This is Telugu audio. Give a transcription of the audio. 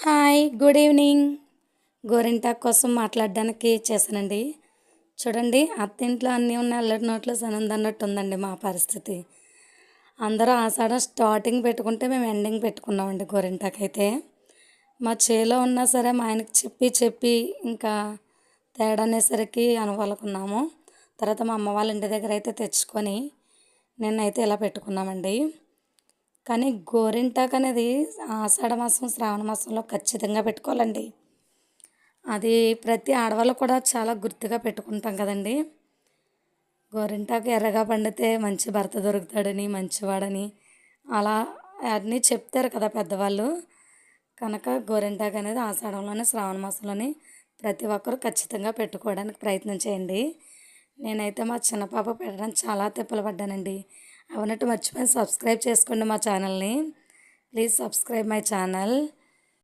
Hi good evening. గోరింటాకు కోసం మాట్లాడడానికి చేశానండి. చూడండి, అత్తింట్లో అన్నీ ఉన్న అల్లరి నోట్లో సనందన్నట్టు ఉందండి మా పరిస్థితి. అందరూ ఆషాఢం స్టార్టింగ్ పెట్టుకుంటే మేము ఎండింగ్ పెట్టుకున్నామండి గోరింటాకైతే. మా చేలో ఉన్నా సరే మా ఆయనకి చెప్పి చెప్పి ఇంకా తేడా అనేసరికి అనుకోలుకున్నాము. తర్వాత మా అమ్మ వాళ్ళ ఇంటి దగ్గర అయితే తెచ్చుకొని నిన్నైతే ఇలా పెట్టుకున్నామండి. కానీ గోరింటాకు అనేది ఆషాఢ మాసం శ్రావణ మాసంలో ఖచ్చితంగా పెట్టుకోవాలండి. అది ప్రతి ఆడవాళ్ళు కూడా చాలా గుర్తుగా పెట్టుకుంటాం కదండి. గోరింటాకు ఎర్రగా పండితే మంచి భర్త దొరుకుతాడని, మంచివాడని అలా అన్నీ చెప్తారు కదా పెద్దవాళ్ళు. కనుక గోరింటాకు అనేది ఆషాఢంలోనే శ్రావణ మాసంలోనే ప్రతి ఒక్కరూ ఖచ్చితంగా పెట్టుకోవడానికి ప్రయత్నం చేయండి. నేనైతే మా చిన్న పాప పెట్టడానికి చాలా తిప్పలు పడ్డానండి. అవన్నట్టు మర్చిపోయి సబ్స్క్రైబ్ చేసుకోండి మా ఛానల్ని. Please subscribe my channel.